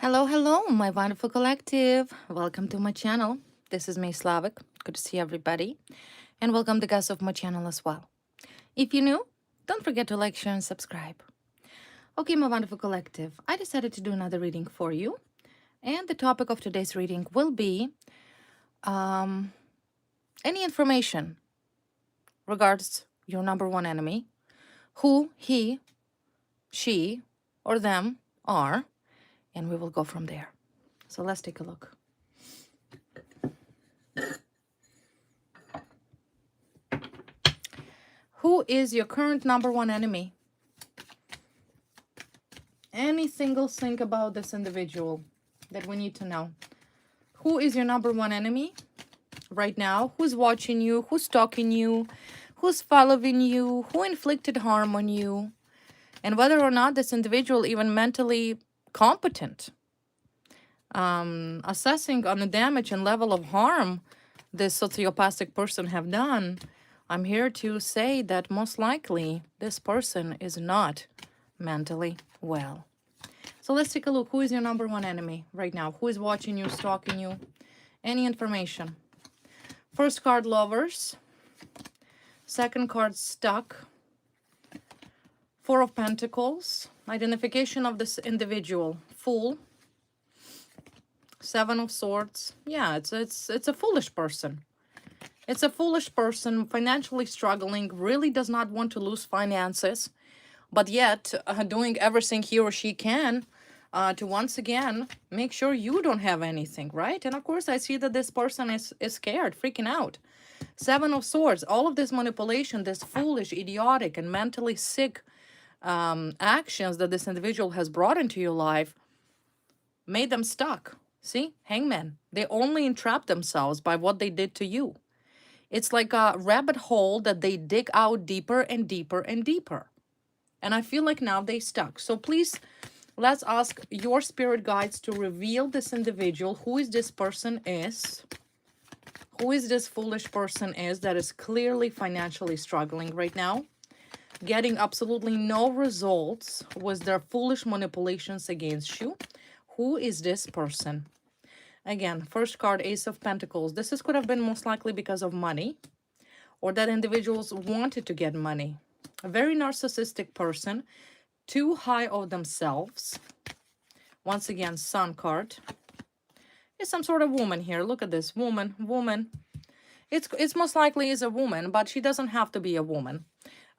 Hello, hello, my wonderful collective. Welcome to my channel. This is May Slavic. Good to see everybody. And welcome the guests of my channel as well. If you're new, don't forget to like, share, and subscribe. Okay, my wonderful collective, I decided to do another reading for you. And the topic of today's reading will be any information regards your number one enemy, who he, she, or them are, and we will go from there. So let's take a look. Who is your current number one enemy? Any single thing about this individual that we need to know. Who is your number one enemy right now? Who's watching you? Who's stalking you? Who's following you? Who inflicted harm on you? And whether or not this individual even mentally competent. Assessing on the damage and level of harm this sociopathic person have done, I'm here to say that most likely this person is not mentally well. So let's take a look. Who is your number one enemy right now? Who is watching you, stalking you? Any information? First card, Lovers. Second card, Stuck. Four of Pentacles. Identification of this individual, Fool. Seven of Swords. Yeah, it's a foolish person. It's a foolish person, financially struggling, really does not want to lose finances, but yet doing everything he or she can to once again make sure you don't have anything, right? And of course, I see that this person is scared, freaking out. Seven of Swords, all of this manipulation, this foolish, idiotic, and mentally sick actions that this individual has brought into your life made them stuck. See, Hangman, they only entrap themselves by what they did to you. It's like a rabbit hole that they dig out deeper and deeper and deeper. And I feel like now they stuck. So please, let's ask your spirit guides to reveal this individual, who is this person is, who is this foolish person is that is clearly financially struggling right now, getting absolutely no results with their foolish manipulations against you. Who is this person? Again, first card, Ace of Pentacles. This could have been most likely because of money, or that individuals wanted to get money. A very narcissistic person, too high of themselves. Once again, Sun card. It's some sort of woman here. Look at this woman. It's most likely is a woman, but she doesn't have to be a woman.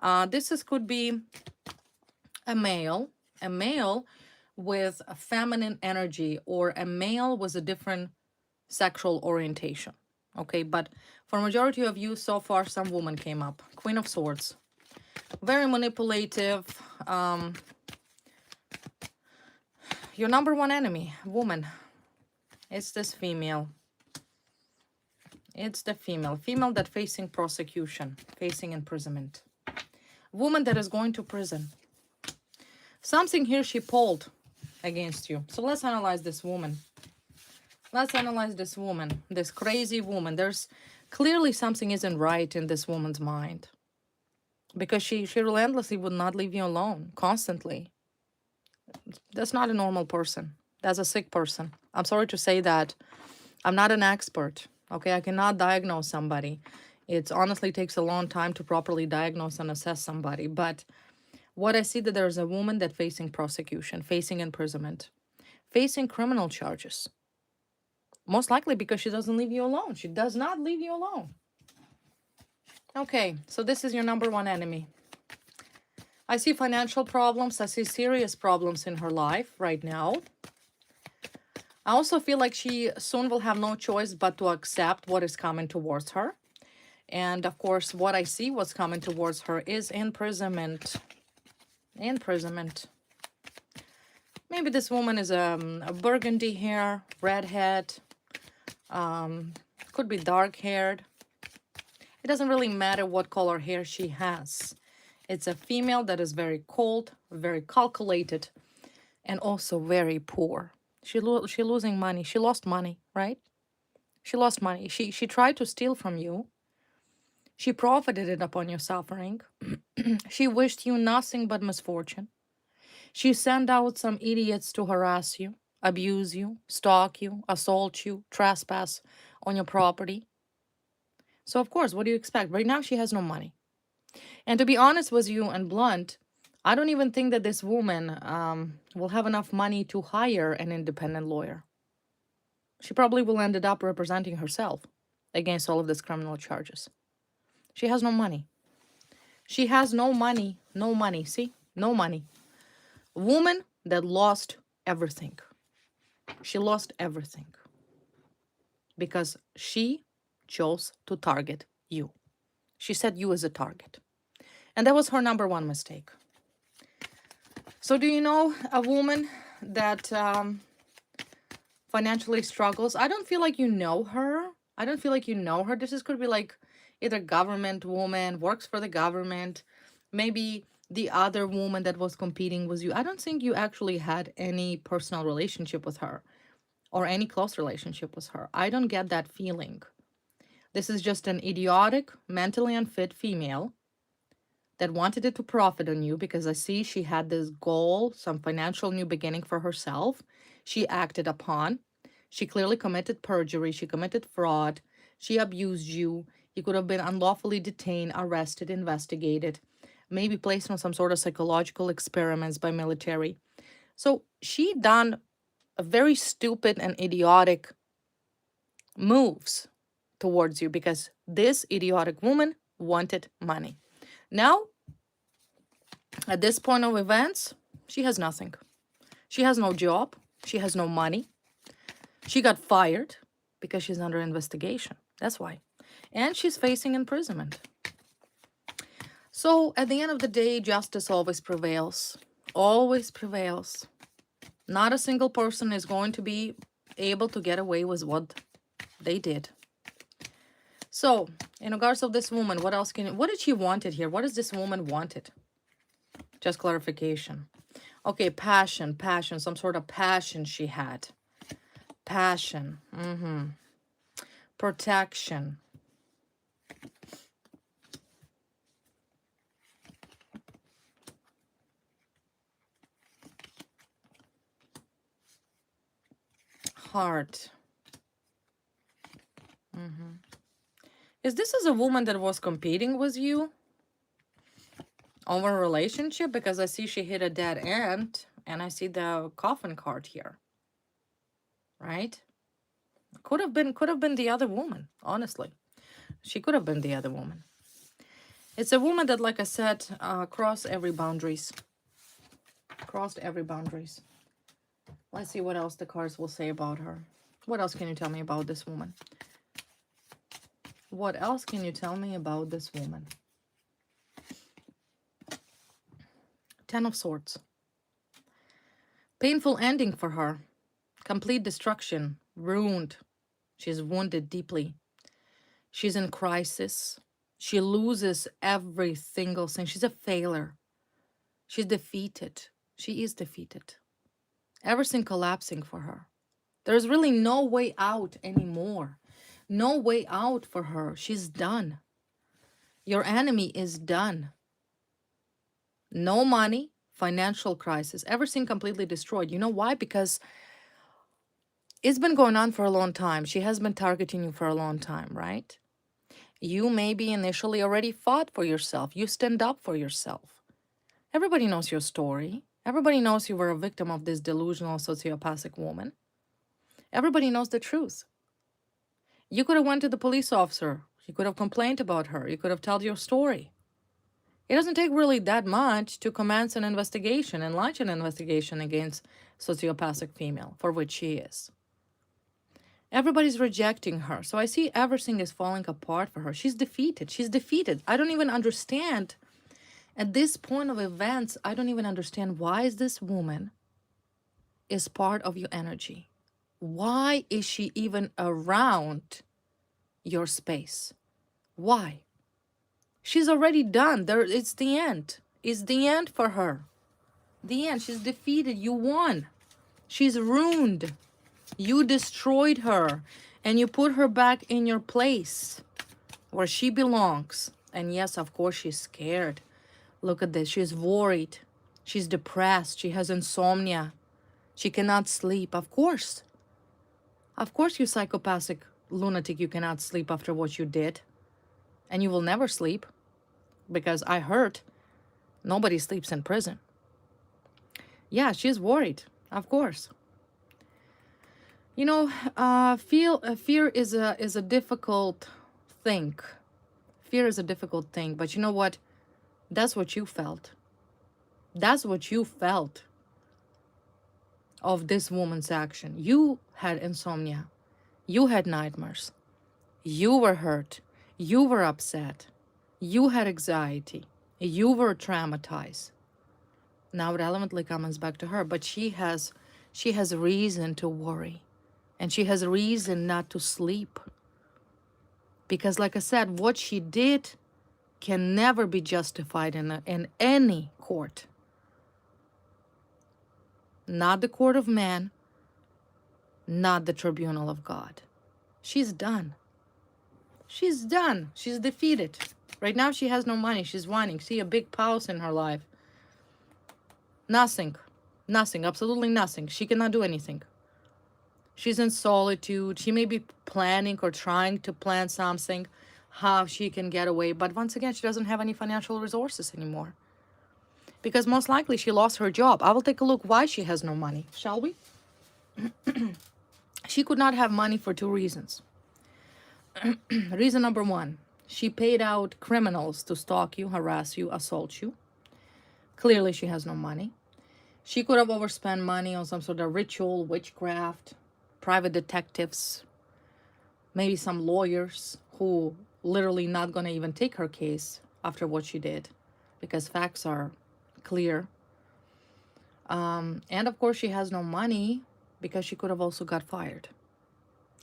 Could be a male with a feminine energy, or a male with a different sexual orientation. Okay, but for majority of you so far, some woman came up. Queen of Swords. Very manipulative. Your number one enemy, woman. It's this female. It's the female that facing prosecution, facing imprisonment. Woman that is going to prison. Something here she pulled against you. So let's analyze this woman. Let's analyze this woman, this crazy woman. There's clearly something isn't right in this woman's mind, because she relentlessly would not leave you alone, constantly. That's not a normal person. That's a sick person. I'm sorry to say that. I'm not an expert, okay? I cannot diagnose somebody. It honestly takes a long time to properly diagnose and assess somebody. But what I see, that there's a woman that facing prosecution, facing imprisonment, facing criminal charges. Most likely because she doesn't leave you alone. She does not leave you alone. Okay, so this is your number one enemy. I see financial problems. I see serious problems in her life right now. I also feel like she soon will have no choice but to accept what is coming towards her. And of course, what I see what's coming towards her is imprisonment. Imprisonment. Maybe this woman is a burgundy hair, redhead. Could be dark haired. It doesn't really matter what color hair she has. It's a female that is very cold, very calculated, and also very poor. She losing money. She lost money, right? She lost money. She tried to steal from you. She profited it upon your suffering. She wished you nothing but misfortune. She sent out some idiots to harass you. abuse you, stalk you, assault you, trespass on your property. So, of course, what do you expect? Right now, she has no money. And to be honest with you and blunt, I don't even think that this woman will have enough money to hire an independent lawyer. She probably will end up representing herself against all of these criminal charges. She has no money. She has no money. No money. See? No money. A woman that lost everything. She lost everything because she chose to target you. She said you as a target. And that was her number one mistake. So do you know a woman that financially struggles? I don't feel like you know her. I don't feel like you know her. This could be like either government woman, works for the government, maybe the other woman that was competing with you. I don't think you actually had any personal relationship with her or any close relationship with her. I don't get that feeling. This is just an idiotic, mentally unfit female that wanted it to profit on you because I see she had this goal, some financial new beginning for herself. She acted upon. She clearly committed perjury. She committed fraud. She abused you. You could have been unlawfully detained, arrested, investigated, maybe placed on some sort of psychological experiments by military. So she done a very stupid and idiotic moves towards you because this idiotic woman wanted money. Now, at this point of events, she has nothing. She has no job. She has no money. She got fired because she's under investigation. That's why. And she's facing imprisonment. So at the end of the day, justice always prevails. Always prevails. Not a single person is going to be able to get away with what they did. So, in regards of this woman, what else what did she wanted here? What does this woman wanted? Just clarification. Okay, passion, some sort of passion she had. Passion. Protection. Heart. Is this as a woman that was competing with you over a relationship? Because I see she hit a dead end and I see the coffin card here. Right? Could have been the other woman, honestly. She could have been the other woman. It's a woman that, like I said, crossed every boundaries. Crossed every boundaries. Let's see what else the cards will say about her. What else can you tell me about this woman? What else can you tell me about this woman? Ten of Swords. Painful ending for her. Complete destruction. Ruined. She's wounded deeply. She's in crisis. She loses every single thing. She's a failure. She's defeated. She is defeated. Everything collapsing for her. There's really no way out anymore. No way out for her. She's done. Your enemy is done. No money, financial crisis, everything completely destroyed. You know why? Because it's been going on for a long time. She has been targeting you for a long time, right? You maybe initially already fought for yourself. You stand up for yourself. Everybody knows your story. Everybody knows you were a victim of this delusional sociopathic woman. Everybody knows the truth. You could have went to the police officer. You could have complained about her. You could have told your story. It doesn't take really that much to commence an investigation and launch an investigation against sociopathic female, for which she is. Everybody's rejecting her. So I see everything is falling apart for her. She's defeated. She's defeated. I don't even understand. At this point of events, I don't even understand why is this woman is part of your energy. Why is she even around your space? Why? She's already done. It's the end. It's the end for her. The end. She's defeated. You won. She's ruined. You destroyed her. And you put her back in your place where she belongs. And yes, of course, she's scared. Look at this. She's worried. She's depressed. She has insomnia. She cannot sleep. Of course. Of course, you psychopathic lunatic, you cannot sleep after what you did. And you will never sleep. Because I heard nobody sleeps in prison. Yeah, she's worried. Of course. You know, fear is a difficult thing. Fear is a difficult thing. But you know what? That's what you felt. That's what you felt of this woman's action. You had insomnia. You had nightmares. You were hurt. You were upset. You had anxiety. You were traumatized. Now it elementally comes back to her, but she has reason to worry. And she has reason not to sleep. Because like I said, what she did can never be justified in any court. Not the court of man, not the tribunal of God. She's done. She's done. She's defeated. Right now she has no money. She's whining. See a big pause in her life. Nothing. Nothing. Absolutely nothing. She cannot do anything. She's in solitude. She may be planning or trying to plan something, how she can get away. But once again, she doesn't have any financial resources anymore. Because most likely she lost her job. I will take a look why she has no money, shall we? She could not have money for 2 reasons. Reason number 1, she paid out criminals to stalk you, harass you, assault you. Clearly she has no money. She could have overspent money on some sort of ritual, witchcraft, private detectives, maybe some lawyers who literally not going to even take her case after what she did because facts are clear. And of course she has no money because she could have also got fired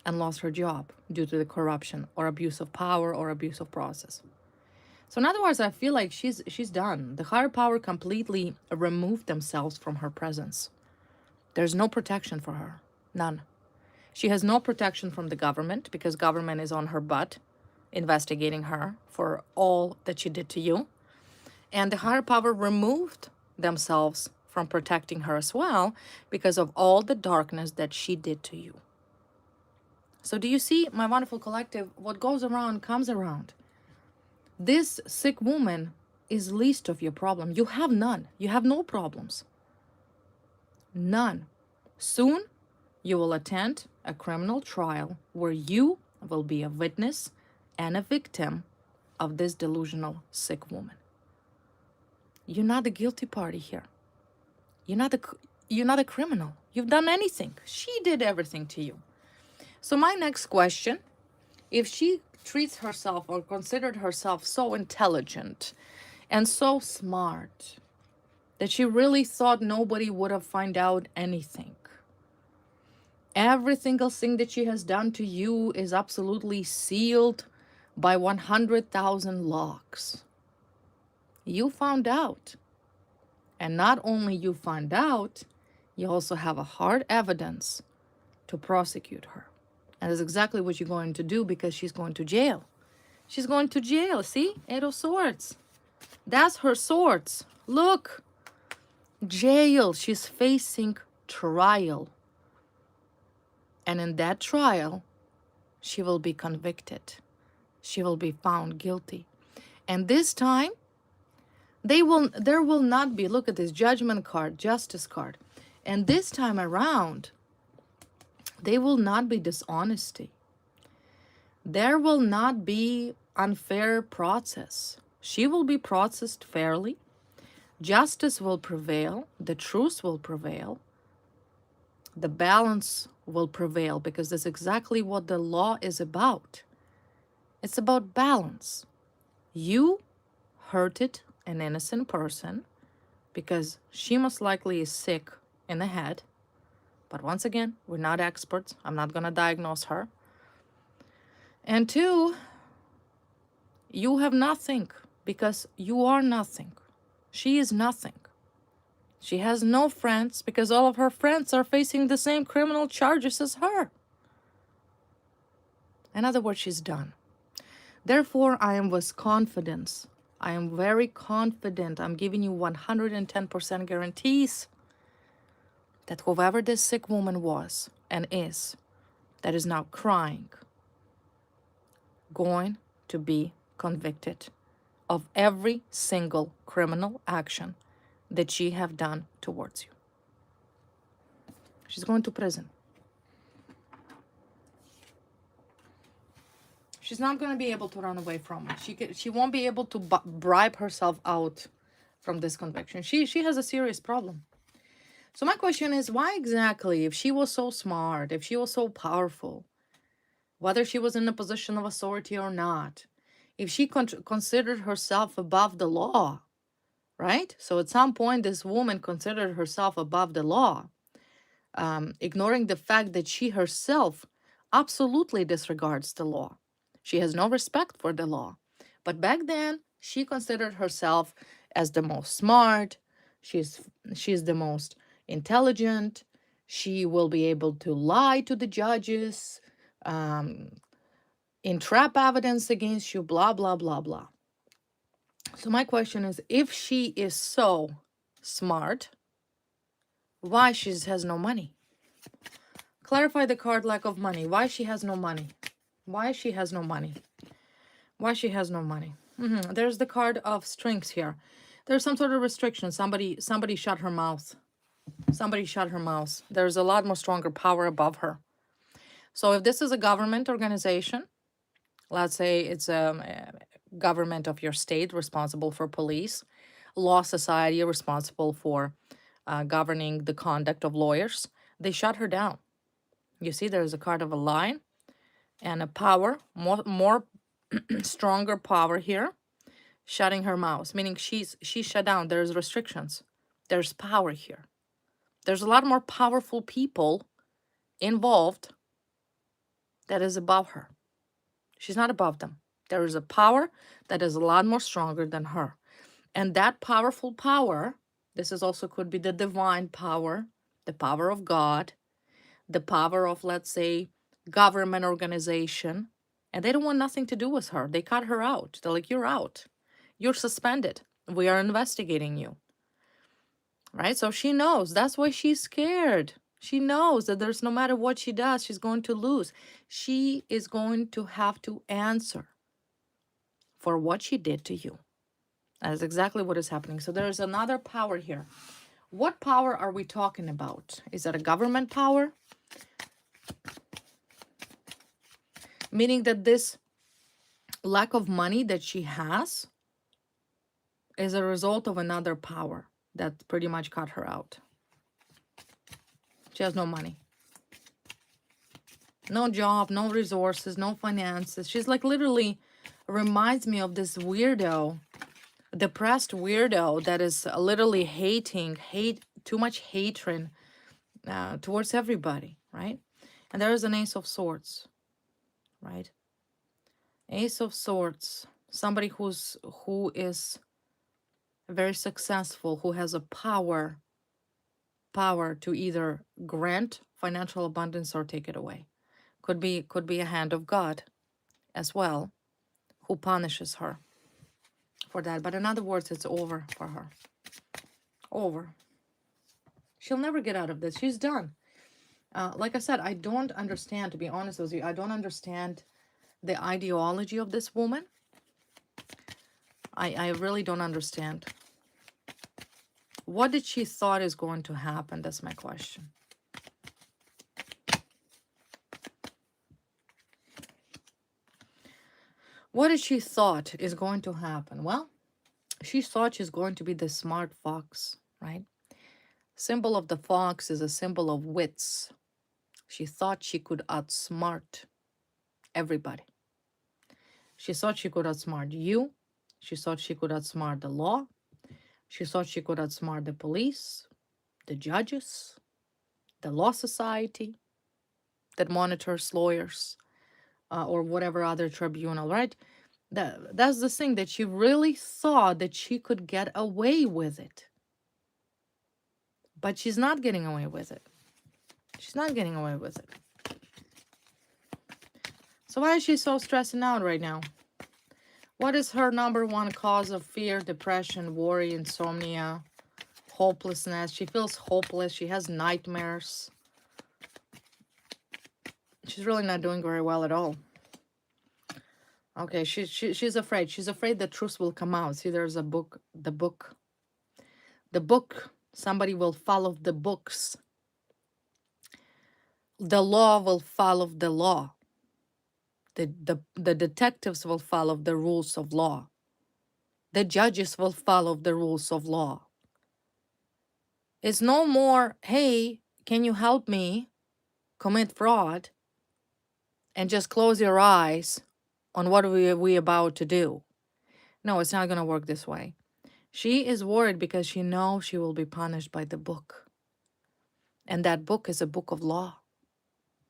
and lost her job due to the corruption or abuse of power or abuse of process. So in other words, I feel like she's done. The higher power completely removed themselves from her presence. There's no protection for her. None. She has no protection from the government because government is on her butt investigating her for all that she did to you. And the higher power removed themselves from protecting her as well because of all the darkness that she did to you. So do you see, my wonderful collective, what goes around comes around. This sick woman is least of your problem. You have none. You have no problems. None. Soon, you will attend a criminal trial where you will be a witness and a victim of this delusional sick woman. You're not the guilty party here. You're not a criminal. You've done anything. She did everything to you. So my next question, if she treats herself or considered herself so intelligent and so smart that she really thought nobody would have found out anything, every single thing that she has done to you is absolutely sealed by 100,000 locks. You found out. And not only you found out, you also have a hard evidence to prosecute her. And that's exactly what you're going to do because she's going to jail. She's going to jail. See? 8 of Swords. That's her swords. Look. Jail. She's facing trial. And in that trial, she will be convicted. She will be found guilty. And this time, there will not be, look at this, judgment card, justice card. And this time around, there will not be dishonesty. There will not be unfair process. She will be processed fairly. Justice will prevail. The truth will prevail. The balance will prevail because that's exactly what the law is about. It's about balance. You hurted an innocent person because she most likely is sick in the head. But once again, we're not experts. I'm not going to diagnose her. And 2, you have nothing because you are nothing. She is nothing. She has no friends because all of her friends are facing the same criminal charges as her. In other words, she's done. Therefore, I am with confidence. I am very confident. I'm giving you 110% guarantees that whoever this sick woman was and is, that is now crying, going to be convicted of every single criminal action that she have done towards you. She's going to prison. She's not going to be able to run away from it. She won't be able to bribe herself out from this conviction. She has a serious problem. So my question is, why exactly, if she was so smart, if she was so powerful, whether she was in a position of authority or not, if she considered herself above the law, right? So at some point, this woman considered herself above the law, ignoring the fact that she herself absolutely disregards the law. She has no respect for the law. But back then, she considered herself as the most smart. She's the most intelligent. She will be able to lie to the judges, entrap evidence against you, blah, blah, blah, blah. So my question is, if she is so smart, why she has no money? Clarify the card lack of money. Why she has no money? Why she has no money? Why she has no money? There's the card of strings here. There's some sort of restriction. Somebody shut her mouth. Somebody shut her mouth. There's a lot more stronger power above her. So if this is a government organization, let's say it's a government of your state responsible for police, law society responsible for governing the conduct of lawyers, they shut her down. You see, there's a card of a lion and a power, more stronger power here, shutting her mouth, meaning she's shut down. There's restrictions. There's power here. There's a lot more powerful people involved that is above her. She's not above them. There is a power that is a lot more stronger than her. And that powerful power, this is also could be the divine power, the power of God, the power of, let's say, government organization, and they don't want nothing to do with her. They cut her out. They're like, you're out. You're suspended. We are investigating you. Right? So she knows. That's why she's scared. She knows that there's no matter what she does, she's going to lose. She is going to have to answer for what she did to you. That is exactly what is happening. So there is another power here. What power are we talking about? Is that a government power? Meaning that this lack of money that she has is a result of another power that pretty much cut her out. She has no money. No job, no resources, no finances. She's like literally reminds me of this weirdo, depressed weirdo that is literally hate too much hatred towards everybody, right? And there is an Ace of Swords, right? Ace of Swords, somebody who is very successful, who has a power to either grant financial abundance or take it away. Could be a hand of God as well, who punishes her for that. But in other words, it's over for her. Over. She'll never get out of this. She's done. Like I said, I don't understand, to be honest with you, I don't understand the ideology of this woman. I really don't understand. What did she thought is going to happen? That's my question. What did she thought is going to happen? Well, she thought she's going to be the smart fox, right? Symbol of the fox is a symbol of wits. She thought she could outsmart everybody. She thought she could outsmart you. She thought she could outsmart the law. She thought she could outsmart the police, the judges, the law society that monitors lawyers, or whatever other tribunal, right? That's the thing, that she really thought that she could get away with it. But she's not getting away with it. She's not getting away with it. So why is she so stressing out right now? What is her number one cause of fear, depression, worry, insomnia, hopelessness. She feels hopeless. She has nightmares. She's really not doing very well at all. Okay, she's afraid. She's afraid the truth will come out. See, there's a book. The book. Somebody will follow the books. The law will follow the law. The detectives will follow the rules of law. The judges will follow the rules of law. It's no more, hey, can you help me commit fraud and just close your eyes on what we about to do. No, it's not going to work this way. She is worried because she knows she will be punished by the book. And that book is a book of law.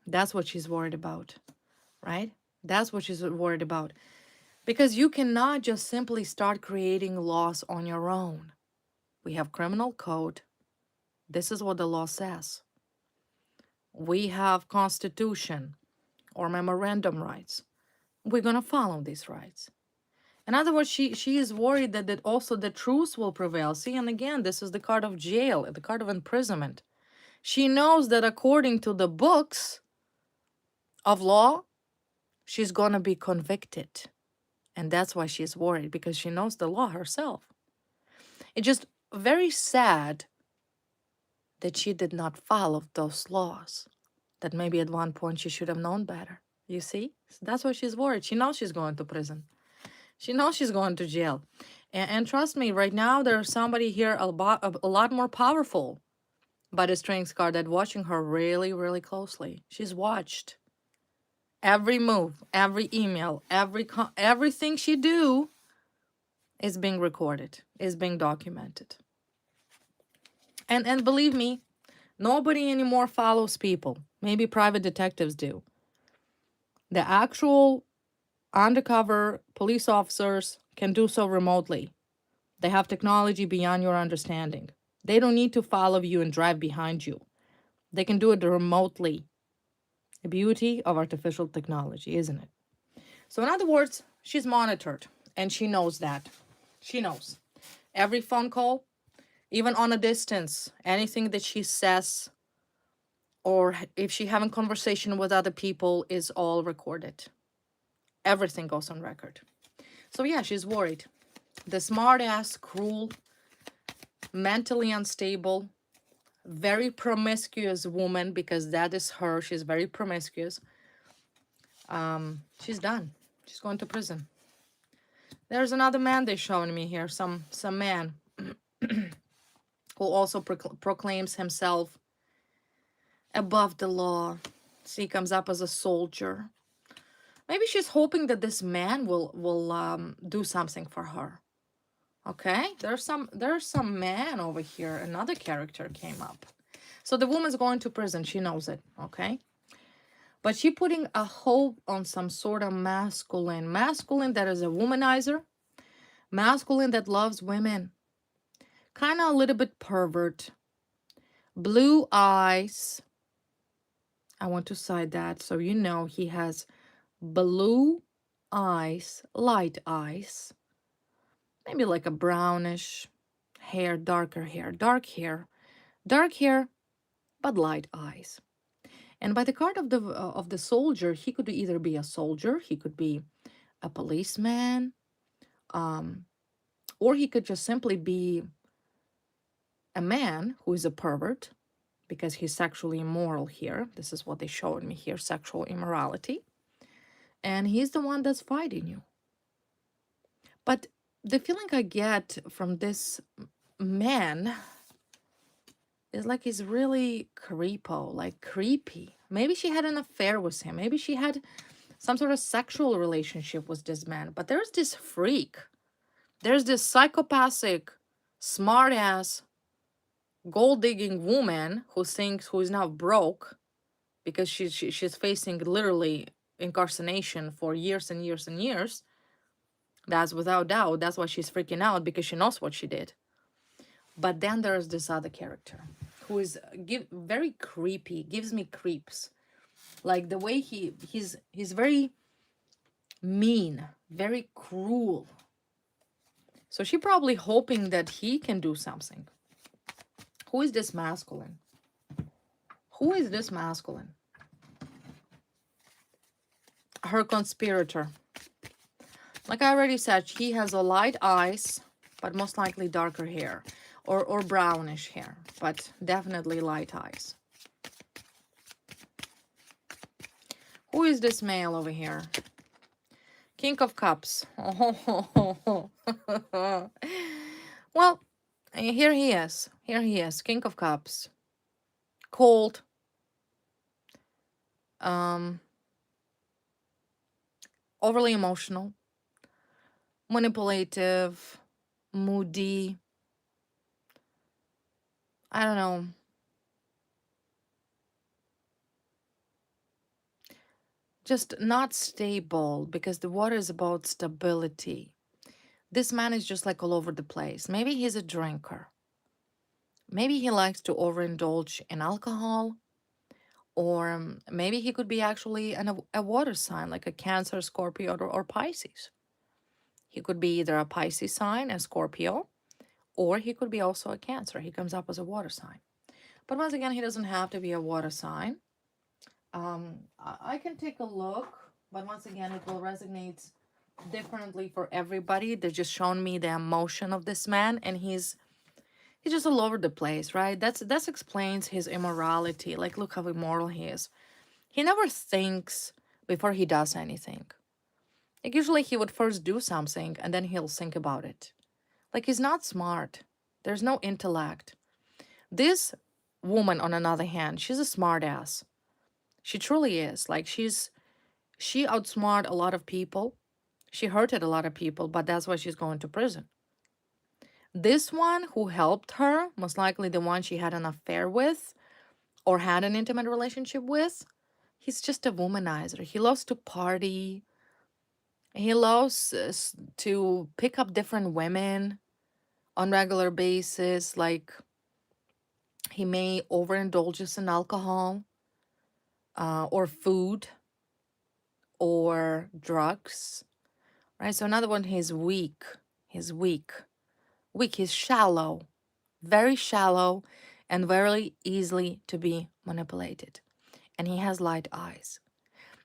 That's what she's worried about, right? That's what she's worried about. Because you cannot just simply start creating laws on your own. We have criminal code. This is what the law says. We have constitution or memorandum rights. We're going to follow these rights. In other words, she is worried that also the truth will prevail. See, and again, this is the card of jail, the card of imprisonment. She knows that according to the books of law, she's going to be convicted. And that's why she's worried, because she knows the law herself. It's just very sad that she did not follow those laws, that maybe at one point she should have known better. You see? So that's why she's worried. She knows she's going to prison. She knows she's going to jail. And trust me, right now there's somebody here a lot more powerful by the strength card that watching her really, really closely. She's watched every move, every email, everything she do is being recorded, is being documented. And believe me, nobody anymore follows people. Maybe private detectives do. The actual undercover police officers can do so remotely. They have technology beyond your understanding. They don't need to follow you and drive behind you. They can do it remotely. The beauty of artificial technology, isn't it? So in other words, she's monitored, and she knows that. She knows. Every phone call, even on a distance, anything that she says, or if she having conversation with other people, is all recorded. Everything goes on record. So yeah, she's worried. The smart-ass, cruel, mentally unstable, very promiscuous woman, because that is her. She's very promiscuous. She's done. She's going to prison. There's another man they're showing me here. Some man who also proclaims himself above the law. So he comes up as a soldier. Maybe she's hoping that this man will do something for her. Okay, there's some man over here. Another character came up. So the woman's going to prison. She knows it. Okay, but she putting a hope on some sort of masculine that is a womanizer, masculine that loves women, kind of a little bit pervert, blue eyes. I want to cite that so you know he has blue eyes, light eyes. Maybe like a brownish hair, darker hair, dark hair, but light eyes. And by the card of the soldier, he could either be a soldier, he could be a policeman, or he could just simply be a man who is a pervert, because he's sexually immoral here. This is what they showed me here, sexual immorality. And he's the one that's fighting you. But the feeling I get from this man is like he's really creepy. Maybe she had an affair with him. Maybe she had some sort of sexual relationship with this man. But there's this freak. There's this psychopathic, smart-ass, gold-digging woman who is now broke because she's facing literally incarceration for years and years and years. That's without doubt. That's why she's freaking out, because she knows what she did. But then there's this other character who is very creepy, gives me creeps. Like the way he's very mean, very cruel. So she's probably hoping that he can do something. Who is this masculine? Who is this masculine? Her conspirator. Like I already said, he has a light eyes, but most likely darker hair. Or brownish hair, but definitely light eyes. Who is this male over here? King of Cups. Oh. Well, here he is. Here he is. King of Cups. Cold. Overly emotional. Manipulative. Moody. I don't know. Just not stable, because the water is about stability. This man is just like all over the place. Maybe he's a drinker. Maybe he likes to overindulge in alcohol. Or maybe he could be actually a water sign, like a Cancer, Scorpio, or Pisces. He could be either a Pisces sign, a Scorpio, or he could be also a Cancer. He comes up as a water sign. But once again, he doesn't have to be a water sign. I can take a look, but once again, it will resonate differently for everybody. They're just showing me the emotion of this man, and he's just all over the place, right? That explains his immorality. Like, look how immoral he is. He never thinks before he does anything. Like, usually he would first do something and then he'll think about it. Like, he's not smart. There's no intellect. This woman, on another hand, she's a smart ass. She truly is. Like, she outsmarted a lot of people. She hurted a lot of people, but that's why she's going to prison. This one who helped her, most likely the one she had an affair with or had an intimate relationship with, he's just a womanizer. He loves to party. He loves to pick up different women on regular basis. Like, he may overindulge in alcohol or food or drugs, right? So another one, he's weak. He's weak. Weak. He's shallow, very shallow, and very easily to be manipulated. And he has light eyes.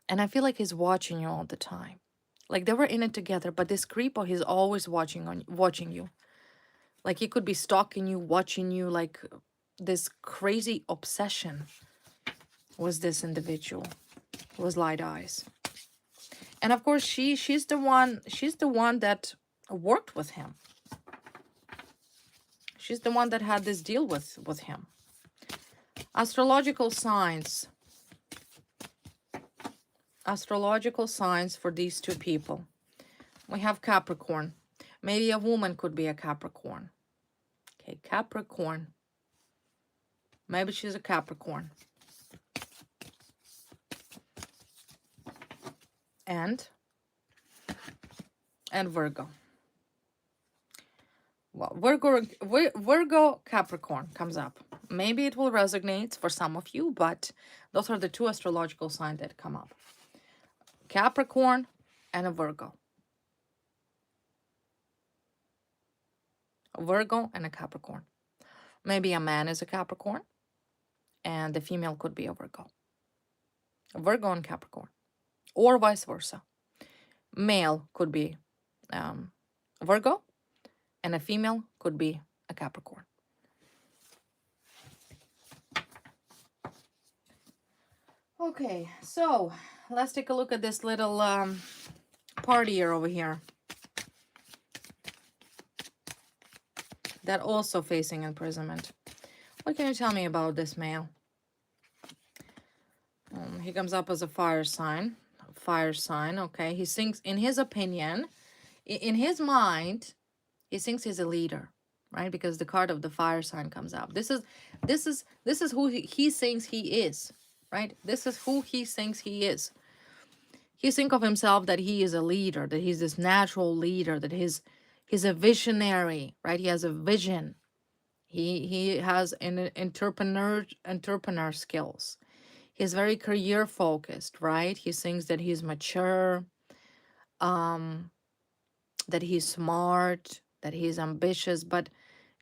And I feel like he's watching you all the time. Like, they were in it together, but this creepo, he's always watching you. Like, he could be stalking you, watching you, like this crazy obsession was this individual. Was light eyes. And of course, she's the one that worked with him. She's the one that had this deal with him. Astrological signs. Astrological signs for these two people. We have Capricorn. Maybe a woman could be a Capricorn. Okay, Capricorn. Maybe she's a Capricorn. And Virgo. Well, Virgo Capricorn comes up. Maybe it will resonate for some of you, but those are the two astrological signs that come up. Capricorn and a Virgo. A Virgo and a Capricorn. Maybe a man is a Capricorn and the female could be a Virgo. A Virgo and Capricorn. Or vice versa. Male could be Virgo and a female could be a Capricorn. Okay, so let's take a look at this little partier over here. That also facing imprisonment. What can you tell me about this male? He comes up as a fire sign. Fire sign, okay. He thinks, in his opinion, in his mind, he thinks he's a leader, right? Because the card of the fire sign comes up. This is who he thinks he is, right? This is who he thinks he is. He thinks of himself that he is a leader, that he's this natural leader, that he's a visionary, right? He has a vision. He has an entrepreneur skills. He's very career focused, right? He thinks that he's mature, that he's smart, that he's ambitious, but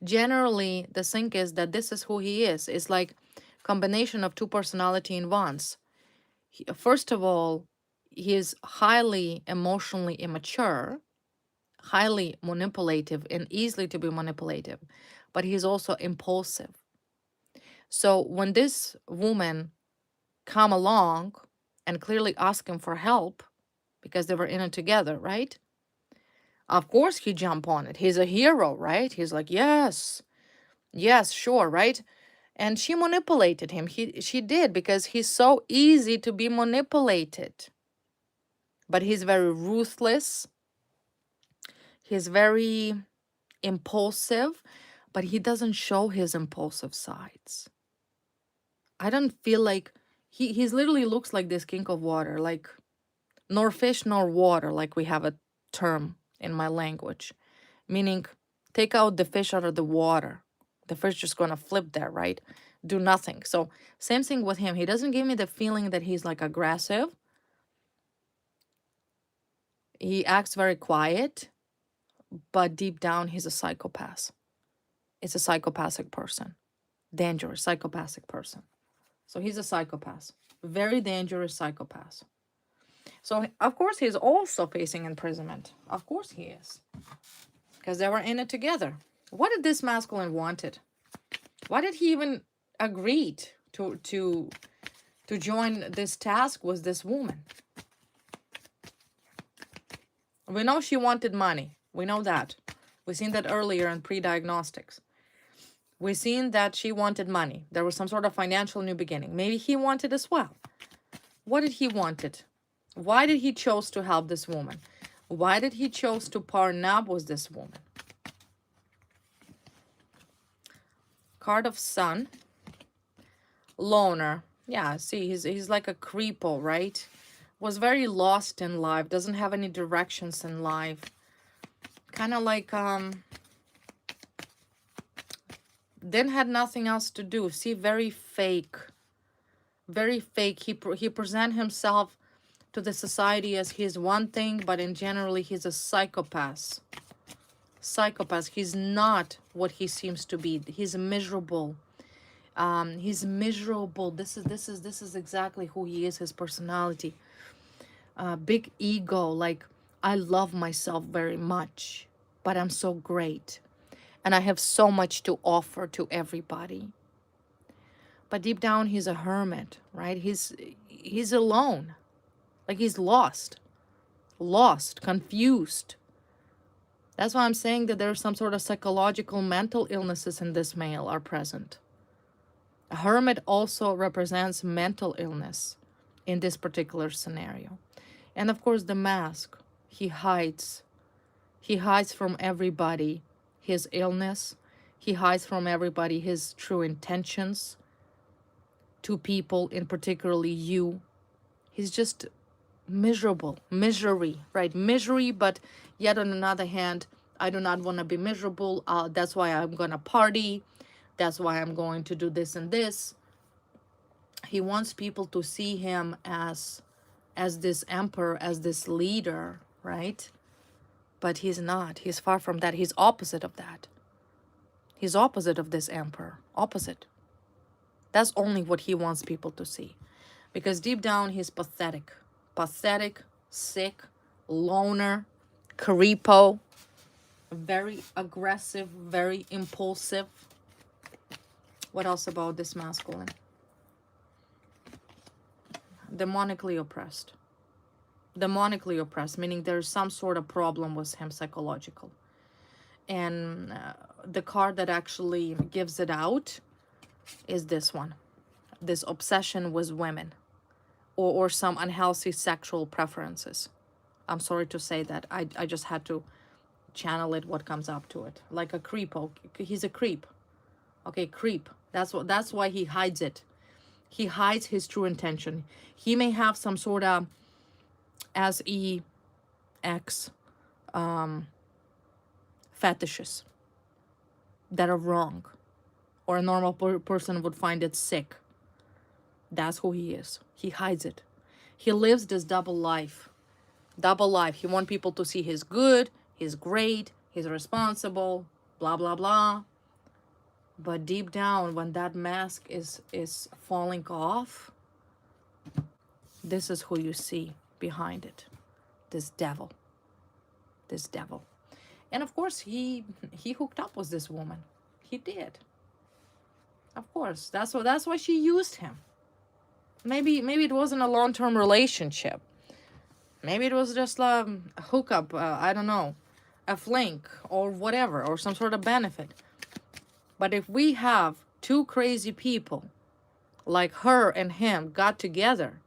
Generally, the thing is that this is who he is. It's like combination of two personality in once. First of all, he is highly emotionally immature, highly manipulative and easily to be manipulative, but he's also impulsive. So when this woman come along and clearly ask him for help because they were in it together, right? Of course he jump on it. He's a hero, right? He's like, yes, yes, sure, right? And she manipulated him. She did because he's so easy to be manipulated. But he's very ruthless. He's very impulsive, but he doesn't show his impulsive sides. I don't feel like he's literally looks like this king of water, like nor fish nor water, like we have a term in my language, meaning take out the fish out of the water. The fish just gonna flip there, right? Do nothing. So same thing with him. He doesn't give me the feeling that he's like aggressive. He acts very quiet, but deep down he's a psychopath. It's a psychopathic person. Dangerous psychopathic person. So he's a psychopath. Very dangerous psychopath. So of course he's also facing imprisonment. Of course he is. Because they were in it together. What did this masculine wanted? Why did he even agree to join this task with this woman? We know she wanted money. We know that. We've seen that earlier in pre-diagnostics. We've seen that she wanted money. There was some sort of financial new beginning. Maybe he wanted as well. What did he wanted? Why did he chose to help this woman? Why did he chose to partner up with this woman? Card of Sun. Loner. Yeah, see, he's like a creepo, right? Was very lost in life. Doesn't have any directions in life. Kind of like, then had nothing else to do. See, very fake. Very fake. He present himself to the society as he's one thing, but in generally he's a psychopath. Psychopath. He's not what he seems to be. He's miserable. He's miserable. This is exactly who he is, his personality. Big ego, like I love myself very much, but I'm so great. And I have so much to offer to everybody. But deep down, he's a hermit, right? He's alone. Like he's lost, confused. That's why I'm saying that there's some sort of psychological mental illnesses in this male are present. A hermit also represents mental illness in this particular scenario. And of course, the mask, he hides. He hides from everybody his illness. He hides from everybody his true intentions to people, in particularly you. He's just miserable, misery, right? Misery, but yet on another hand, I do not want to be miserable. That's why I'm going to party. That's why I'm going to do this and this. He wants people to see him as this emperor, as this leader, right? But he's not. He's far from that. He's opposite of that. He's opposite of this emperor. Opposite. That's only what he wants people to see. Because deep down, he's pathetic. Pathetic, sick, loner, creepo, very aggressive, very impulsive. What else about this masculine? Demonically oppressed. Demonically oppressed, meaning there's some sort of problem with him, psychological. And the card that actually gives it out is this one. This obsession with women. Or some unhealthy sexual preferences. I'm sorry to say that. I just had to channel it, what comes up to it. Like a creep. He's a creep. Okay, creep. That's why he hides it. He hides his true intention. He may have some sort of sex fetishes that are wrong. Or a normal person would find it sick. That's who he is. He hides it. He lives this double life. Double life. He wants people to see he's good, he's great, he's responsible, blah, blah, blah. But deep down, when that mask is falling off, this is who you see behind it. This devil. This devil. And of course, he hooked up with this woman. He did. Of course. That's why she used him. Maybe it wasn't a long-term relationship. Maybe it was just a hookup, I don't know, a fling or whatever, or some sort of benefit. But if we have two crazy people like her and him got together,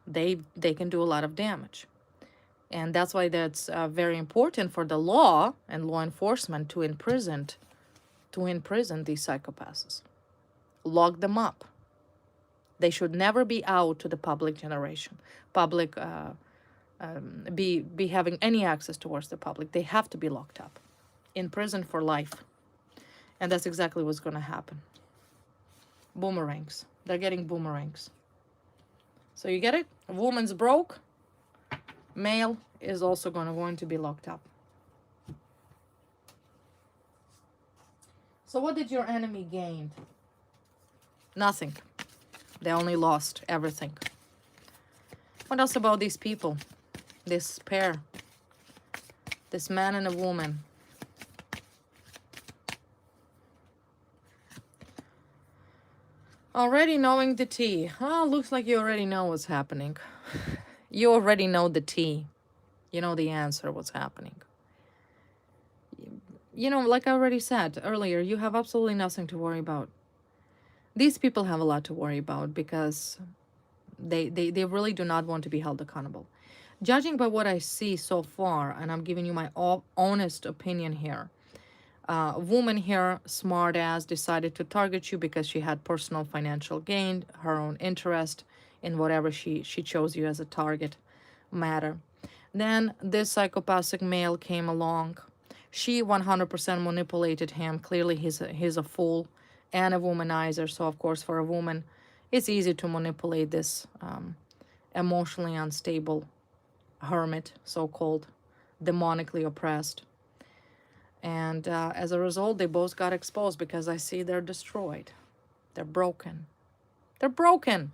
they can do a lot of damage. And that's why that's very important for the law and law enforcement to imprison these psychopaths. Lock them up. They should never be out to the public generation, public be having any access towards the public. They have to be locked up, in prison for life. And that's exactly what's going to happen. Boomerangs. They're getting boomerangs. So you get it? A woman's broke. Male is also going to be locked up. So what did your enemy gain? Nothing. They only lost everything. What else about these people? This pair. This man and a woman. Already knowing the tea. Oh, looks like you already know what's happening. You already know the tea. You know the answer, what's happening. You know, like I already said earlier, you have absolutely nothing to worry about. These people have a lot to worry about because they really do not want to be held accountable. Judging by what I see so far, and I'm giving you my honest opinion here, a woman here, smart ass, decided to target you because she had personal financial gain, her own interest in whatever she chose you as a target matter. Then this psychopathic male came along. She 100% manipulated him. Clearly he's a fool and a womanizer. So of course for a woman, it's easy to manipulate this emotionally unstable hermit, so-called, demonically oppressed. And as a result, they both got exposed because I see they're destroyed. They're broken. They're broken.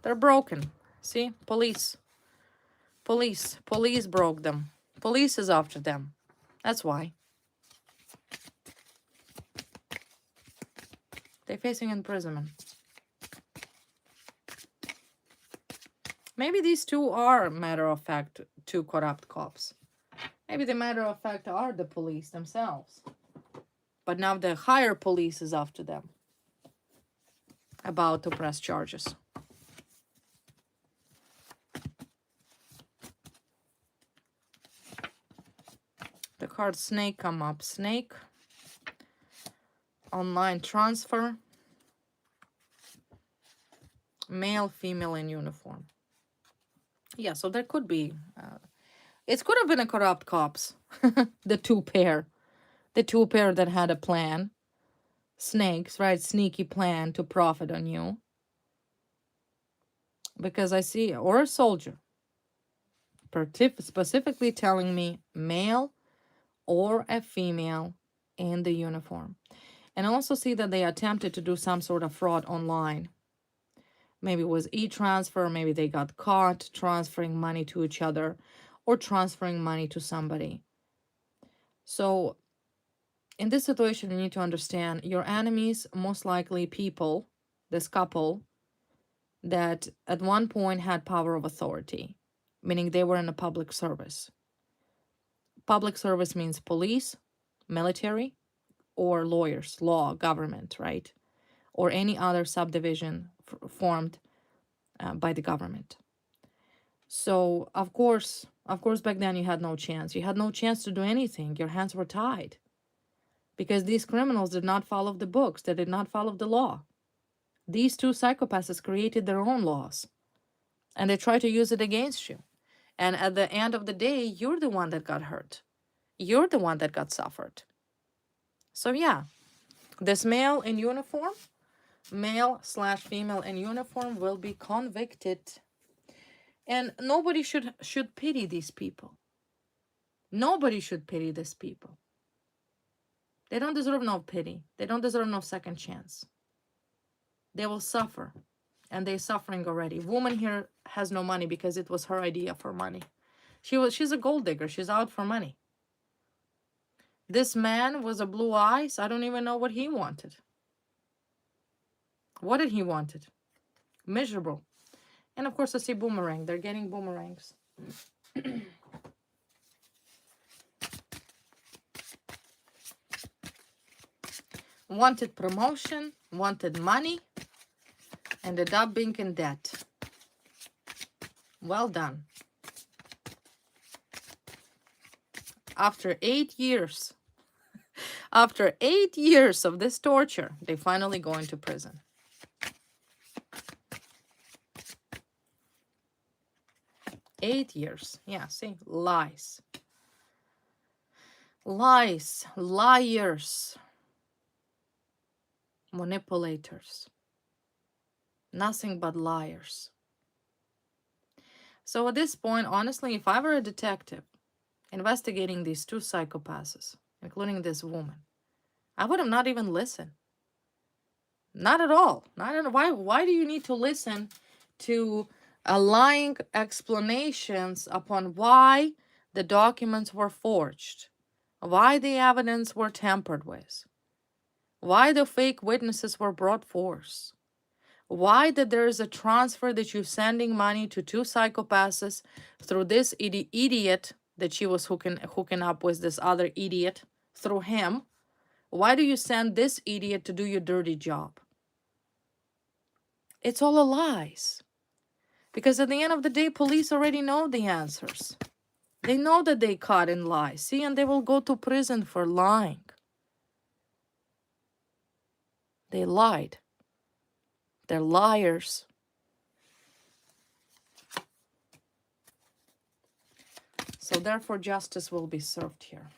They're broken. See? Police. Police. Police broke them. Police is after them. That's why. They're facing imprisonment. Maybe these two are, matter of fact, two corrupt cops. Maybe the matter of fact are the police themselves. But now the higher police is after them. About to press charges. The card snake come up. Snake. Online transfer. Male, female in uniform. Yeah, so there could be... it could have been a corrupt cops. The two pair. The two pair that had a plan. Snakes, right? Sneaky plan to profit on you. Because I see... Or a soldier. Specifically telling me male or a female in the uniform. And I also see that they attempted to do some sort of fraud online. Maybe it was e-transfer, maybe they got caught transferring money to each other or transferring money to somebody. So in this situation, you need to understand your enemies, most likely people, this couple, that at one point had power of authority, meaning they were in a public service. Public service means police, military, or lawyers, law, government, right? Or any other subdivision formed by the government. So, of course, back then you had no chance. You had no chance to do anything. Your hands were tied. Because these criminals did not follow the books. They did not follow the law. These two psychopaths created their own laws. And they tried to use it against you. And at the end of the day, you're the one that got hurt. You're the one that got suffered. So yeah, this male in uniform, male/female in uniform will be convicted. And nobody should pity these people. Nobody should pity these people. They don't deserve no pity. They don't deserve no second chance. They will suffer. And they're suffering already. Woman here has no money because it was her idea for money. She's a gold digger. She's out for money. This man was a blue eyes. I don't even know what he wanted. What did he wanted? Miserable. And of course I see boomerang. They're getting boomerangs. Wanted promotion, wanted money, ended up being in debt. Well done. After 8 years, after 8 years of this torture, they finally go into prison. Eight years. Yeah, see, lies. Lies, liars, manipulators. Nothing but liars. So at this point, honestly, if I were a detective investigating these two psychopaths, including this woman, I would have not even listened. Not at all. Not at all. Why do you need to listen to lying explanations upon why the documents were forged, why the evidence were tampered with, why the fake witnesses were brought forth, why that there is a transfer that you're sending money to two psychopaths through this idiot that she was hooking up with this other idiot through him. Why do you send this idiot to do your dirty job? It's all a lies. Because at the end of the day, police already know the answers. They know that they caught in lies. See, and they will go to prison for lying. They lied. They're liars. So therefore, justice will be served here.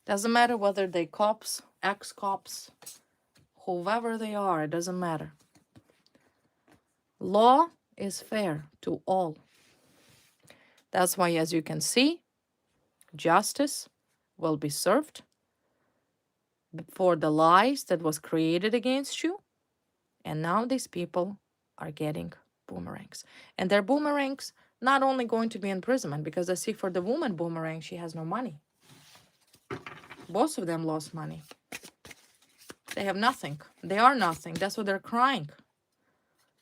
Doesn't matter whether they cops, ex-cops, whoever they are, it doesn't matter. Law is fair to all. That's why, as you can see, justice will be served for the lies that was created against you. And now these people are getting boomerangs. And their boomerangs not only going to be imprisonment, because I see for the woman boomerang, she has no money. Both of them lost money. They have nothing. They are nothing. That's why they're crying.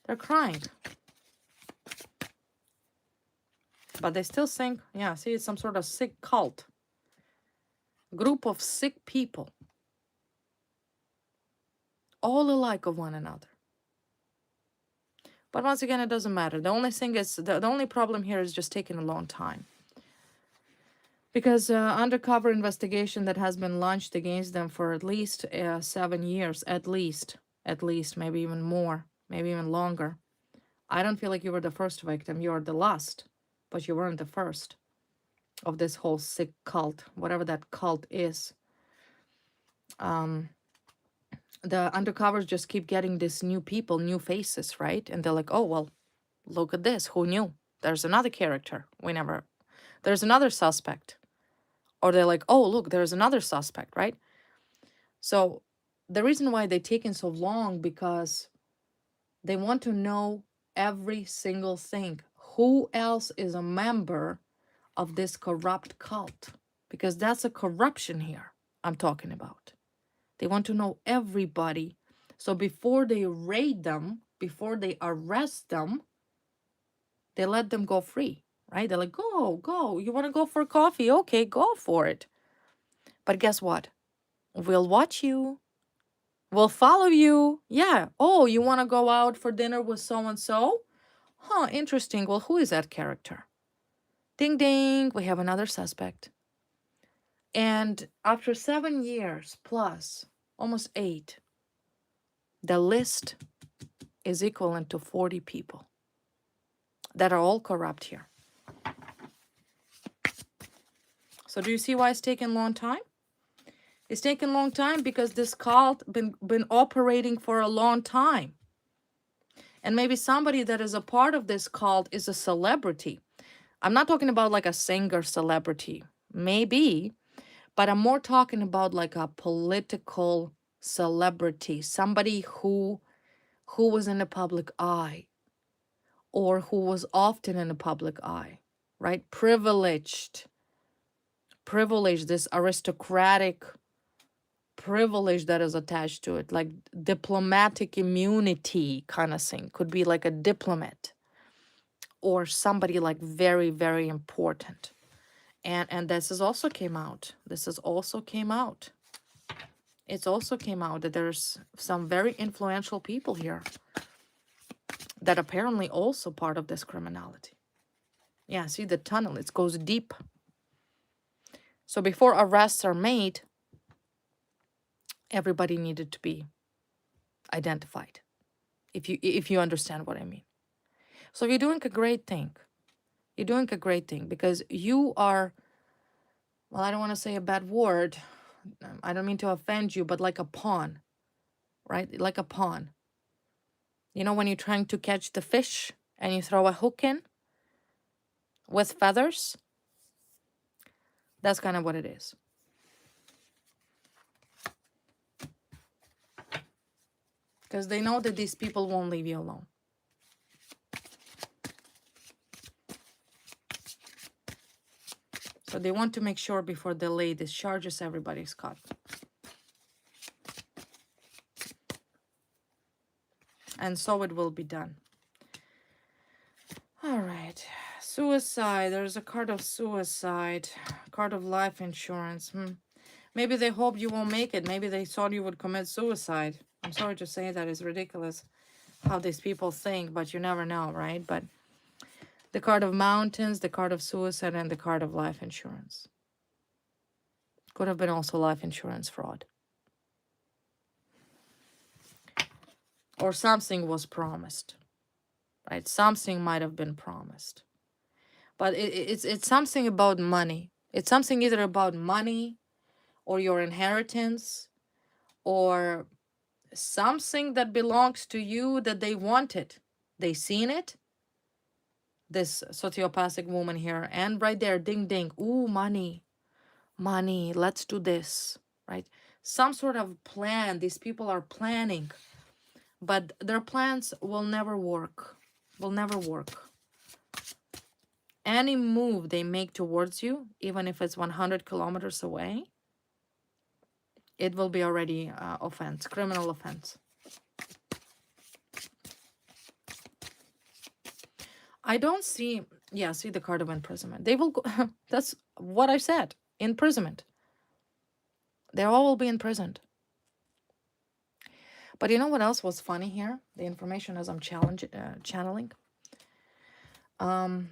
They're crying. But they still think, yeah, see, it's some sort of sick cult. Group of sick people. All alike of one another. But once again, it doesn't matter. The only thing is, the only problem here is just taking a long time. Because undercover investigation that has been launched against them for at least 7 years, at least, maybe even more, maybe even longer. I don't feel like you were the first victim. You are the last, but you weren't the first of this whole sick cult, whatever that cult is. The undercovers just keep getting these new people, new faces, right? And they're like, oh, well, look at this. Who knew? There's another character. There's another suspect. Or they're like, oh, look, there's another suspect, right? So the reason why they're taking so long, because they want to know every single thing. Who else is a member of this corrupt cult? Because that's a corruption here I'm talking about. They want to know everybody. So before they raid them, before they arrest them, they let them go free, right? They're like, go. You want to go for coffee? Okay, go for it. But guess what? We'll watch you. We'll follow you. Yeah. Oh, you want to go out for dinner with so-and-so? Huh, interesting. Well, who is that character? Ding, ding. We have another suspect. And after 7 years plus, almost 8, the list is equivalent to 40 people that are all corrupt here. So do you see why it's taking a long time? It's taking a long time because this cult been operating for a long time. And maybe somebody that is a part of this cult is a celebrity. I'm not talking about like a singer celebrity. Maybe. But I'm more talking about like a political celebrity, somebody who was in the public eye, or who was often in the public eye, right? Privileged, this aristocratic privilege that is attached to it, like diplomatic immunity kind of thing. Could be like a diplomat or somebody like very, very important. And this is also came out. It's also came out that there's some very influential people here that apparently also part of this criminality. Yeah, see the tunnel, it goes deep. So before arrests are made, everybody needed to be identified, if you understand what I mean. So you're doing a great thing. You're doing a great thing because you are, well, I don't want to say a bad word. I don't mean to offend you, but like a pawn, right? Like a pawn. You know, when you're trying to catch the fish and you throw a hook in with feathers, that's kind of what it is. Because they know that these people won't leave you alone. So they want to make sure before they lay these charges, everybody's caught. And so it will be done. All right. Suicide. There's a card of suicide. Card of life insurance. Maybe they hope you won't make it. Maybe they thought you would commit suicide. I'm sorry to say that. It's ridiculous how these people think, but you never know, right? But the card of mountains, the card of suicide, and the card of life insurance. Could have been also life insurance fraud. Or something was promised, right? Something might have been promised. But it's something about money. It's something either about money or your inheritance or something that belongs to you that they wanted. They seen it. This sociopathic woman here, and right there, ding ding, ooh, money, let's do this, right? Some sort of plan. These people are planning, but their plans will never work. Any move they make towards you, even if it's 100 kilometers away, it will be already offense, criminal offense. I don't see, yeah, see the card of imprisonment. They will go, that's what I said, imprisonment. They all will be imprisoned. But you know what else was funny here? The information as I'm channeling. That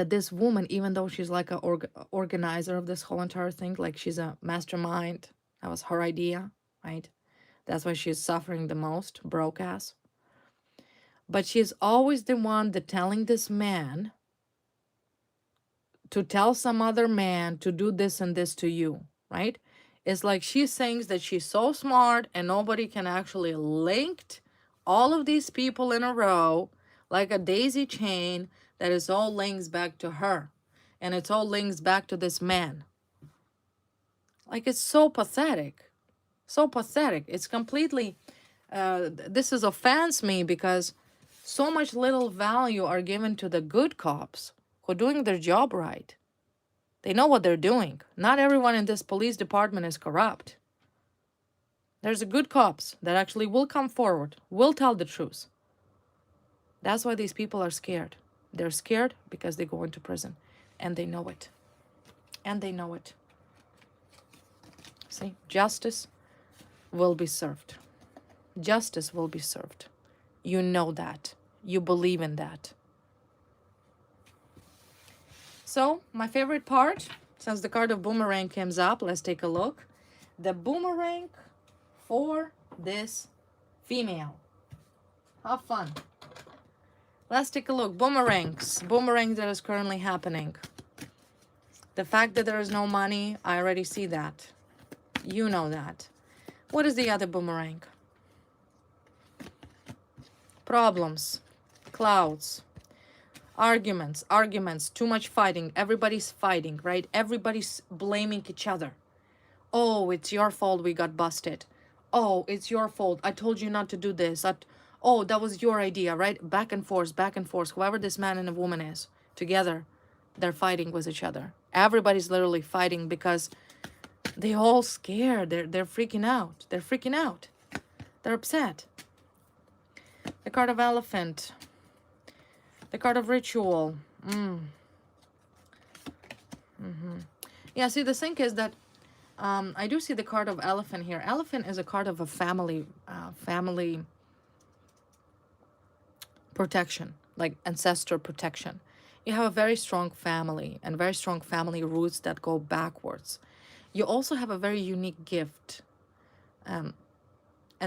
this woman, even though she's like a organizer of this whole entire thing, like she's a mastermind, that was her idea, right? That's why she's suffering the most, broke ass. But she's always the one that telling this man to tell some other man to do this and this to you, right? It's like she thinks that she's so smart and nobody can actually link all of these people in a row like a daisy chain that is all links back to her. And it's all links back to this man. Like, it's so pathetic. So pathetic. It's completely, this is offends me because so much little value are given to the good cops who are doing their job right. They know what they're doing. Not everyone in this police department is corrupt. There's a good cops that actually will come forward, will tell the truth. That's why these people are scared. They're scared because they go into prison. And they know it. And they know it. See, justice will be served. Justice will be served. You know that. You believe in that. So, my favorite part, since the card of boomerang comes up, let's take a look. The boomerang for this female. Have fun. Let's take a look. Boomerangs. Boomerang that is currently happening. The fact that there is no money, I already see that. You know that. What is the other boomerang? Problems. Clouds. Arguments, too much fighting. Everybody's fighting, right? Everybody's blaming each other. Oh, it's your fault we got busted. Oh, it's your fault. I told you not to do this. Oh, that was your idea, right? Back and forth, back and forth. Whoever this man and a woman is, together, they're fighting with each other. Everybody's literally fighting because they all scared. They're freaking out. They're freaking out. They're upset. The card of elephant. The card of ritual. Yeah, see, the thing is that I do see the card of elephant here. Elephant is a card of a family, family protection, like ancestor protection. You have a very strong family and very strong family roots that go backwards. You also have a very unique gift. And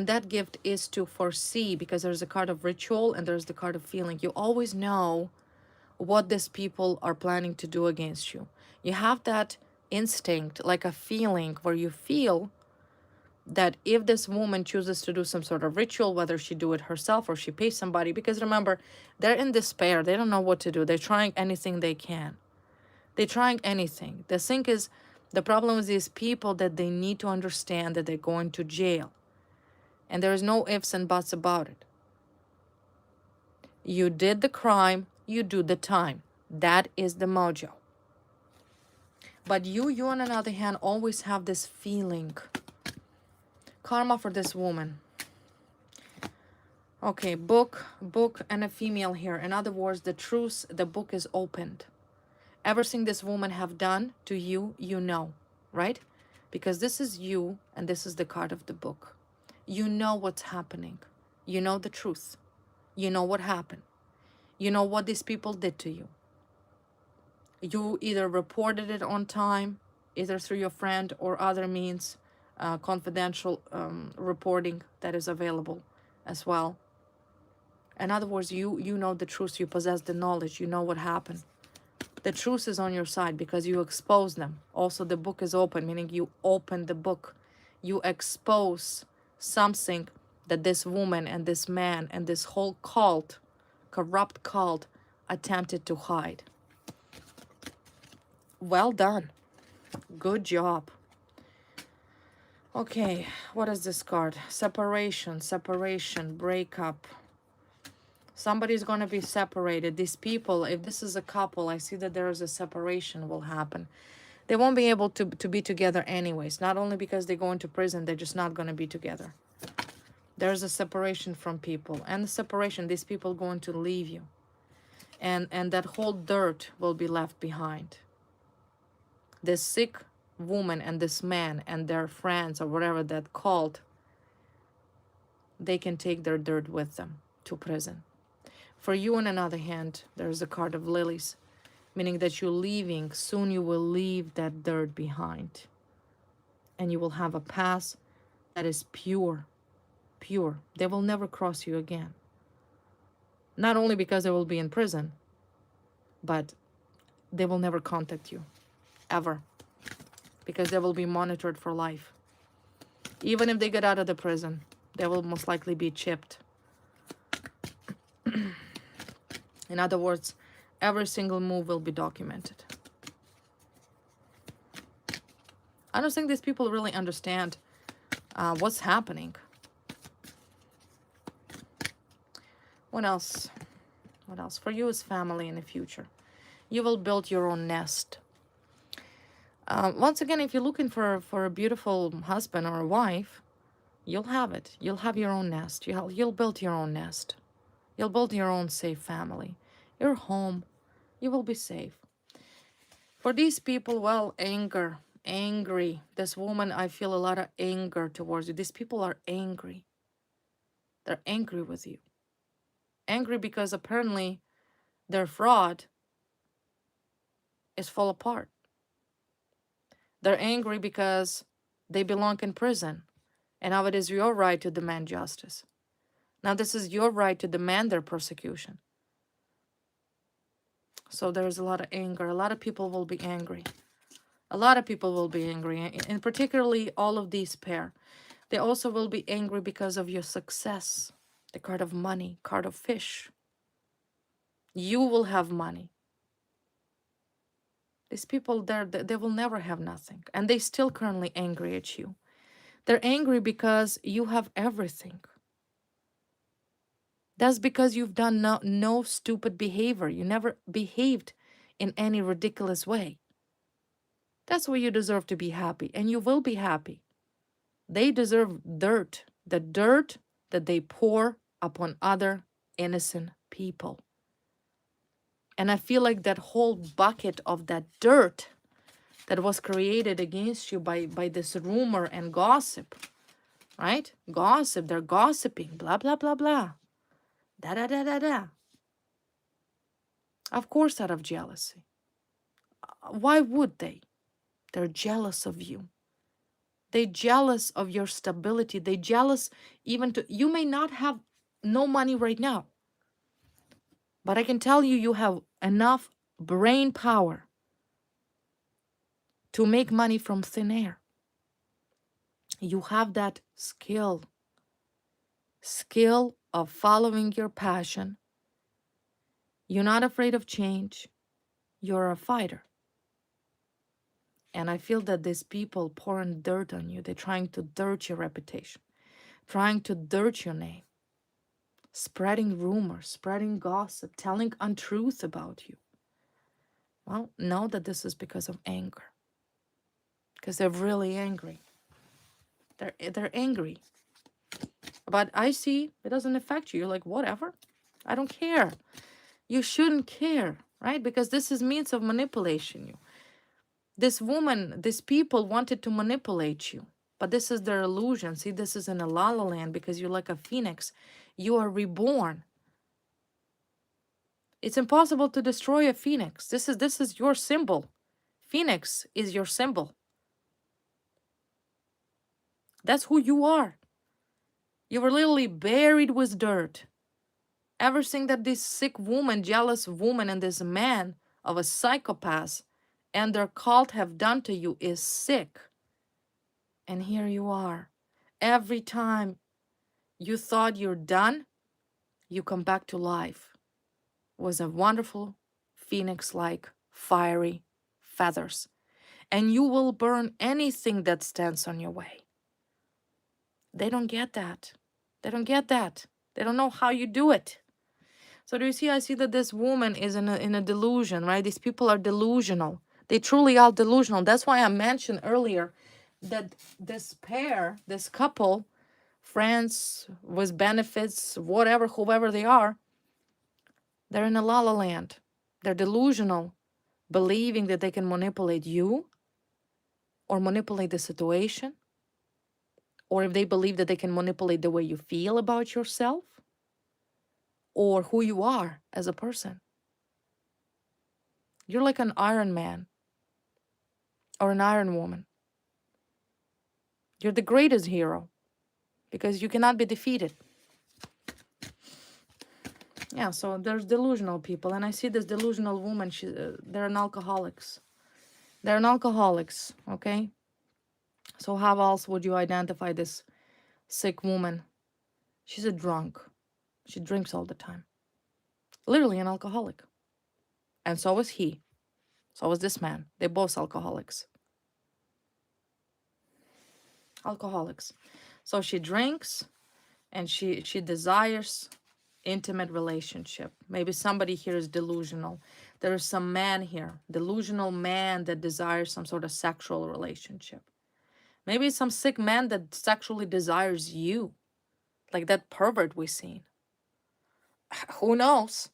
that gift is to foresee, because there's a card of ritual and there's the card of feeling. You always know what these people are planning to do against you. You have that instinct, like a feeling where you feel that if this woman chooses to do some sort of ritual, whether she do it herself or she pays somebody, because remember, they're in despair. They don't know what to do. They're trying anything they can. They're trying anything. The thing is, the problem is these people that they need to understand that they're going to jail. And there is no ifs and buts about it. You did the crime, you do the time. That is the mojo. But you on the other hand, always have this feeling. Karma for this woman. Okay, book, and a female here. In other words, the truth, the book is opened. Everything this woman have done to you, you know, right? Because this is you, and this is the card of the book. You know what's happening. You know the truth. You know what happened. You know what these people did to you. You either reported it on time, either through your friend or other means, confidential reporting that is available as well. In other words, you know the truth. You possess the knowledge. You know what happened. The truth is on your side because you expose them. Also, the book is open, meaning you open the book. You expose something that this woman and this man and this whole cult, corrupt cult, attempted to hide. Well done. Good job. Okay, what is this card? Separation, breakup. Somebody's going to be separated. These people, if this is a couple, I see that there is a separation will happen. They won't be able to be together anyways. Not only because they go into prison, they're just not going to be together. There's a separation from people. And the separation, these people going to leave you. And that whole dirt will be left behind. This sick woman and this man and their friends or whatever that called, they can take their dirt with them to prison. For you, on another hand, there's a card of lilies, meaning that you're leaving. Soon you will leave that dirt behind. And you will have a past that is pure. Pure. They will never cross you again. Not only because they will be in prison, but they will never contact you. Ever. Because they will be monitored for life. Even if they get out of the prison, they will most likely be chipped. In other words, every single move will be documented. I don't think these people really understand what's happening. What else? What else? For you is family in the future. You will build your own nest. Once again, if you're looking for a beautiful husband or a wife, you'll have it. You'll have your own nest. You'll build your own nest. You'll build your own safe family. Your home. You will be safe. For these people, well, anger. Angry. This woman, I feel a lot of anger towards you. These people are angry. They're angry with you. Angry because apparently their fraud is fall apart. They're angry because they belong in prison. And now it is your right to demand justice. Now this is your right to demand their persecution. So there's a lot of anger. A lot of people will be angry. A lot of people will be angry. And particularly all of these pair. They also will be angry because of your success. The card of money, card of fish. You will have money. These people, they will never have nothing. And they still currently angry at you. They're angry because you have everything. That's because you've done no stupid behavior. You never behaved in any ridiculous way. That's why you deserve to be happy. And you will be happy. They deserve dirt. The dirt that they pour upon other innocent people. And I feel like that whole bucket of that dirt that was created against you by this rumor and gossip, right? Gossip, they're gossiping, blah, blah, blah, blah. Da, da, da, da, da. Of course, out of jealousy. Why would they? They're jealous of you. They're jealous of your stability. They're jealous even to, you may not have no money right now. But I can tell you, you have enough brain power to make money from thin air. You have that skill of following your passion. You're not afraid of change. You're a fighter. And I feel that these people pouring dirt on you, they're trying to dirt your reputation, trying to dirt your name, spreading rumors, spreading gossip, telling untruth about you. Well, know that this is because of anger. Because they're really angry. They're angry. But I see it doesn't affect you. You're like, whatever. I don't care. You shouldn't care, right? Because this is means of manipulation you. This woman, these people wanted to manipulate you. But this is their illusion. See, this is in a la la land because you're like a phoenix. You are reborn. It's impossible to destroy a phoenix. This is your symbol. Phoenix is your symbol. That's who you are. You were literally buried with dirt. Everything that this sick woman, jealous woman, and this man of a psychopath and their cult have done to you is sick. And here you are. Every time you thought you're done, you come back to life with a wonderful phoenix-like fiery feathers. And you will burn anything that stands on your way. They don't get that. They don't get that. They don't know how you do it. So do you see? I see that this woman is in a delusion, right? These people are delusional. They truly are delusional. That's why I mentioned earlier that this pair, this couple, friends with benefits, whatever, whoever they are, they're in a la la land. They're delusional, believing that they can manipulate you or manipulate the situation, or if they believe that they can manipulate the way you feel about yourself or who you are as a person. You're like an Iron Man or an Iron Woman. You're the greatest hero because you cannot be defeated. Yeah, so there's delusional people, and I see this delusional woman. They're an alcoholics. They're an alcoholics, okay? So how else would you identify this sick woman? She's a drunk. She drinks all the time. Literally an alcoholic. And so was he. So was this man. They're both alcoholics. Alcoholics. So she drinks and she desires intimate relationship. Maybe somebody here is delusional. There is some man here, delusional man that desires some sort of sexual relationship. Maybe some sick man that sexually desires you, like that pervert we've seen. Who knows?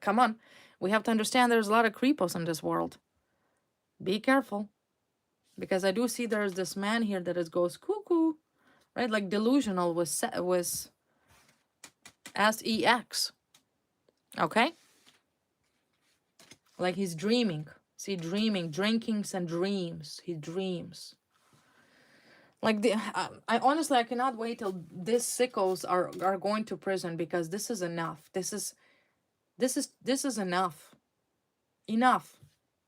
Come on. We have to understand there's a lot of creepos in this world. Be careful. Because I do see there's this man here that goes cuckoo, right? Like delusional with S-E-X. Okay? Like he's dreaming. See, dreaming, drinkings and dreams. He dreams. Like I honestly, I cannot wait till these sickos are going to prison because this is enough. This is enough. Enough.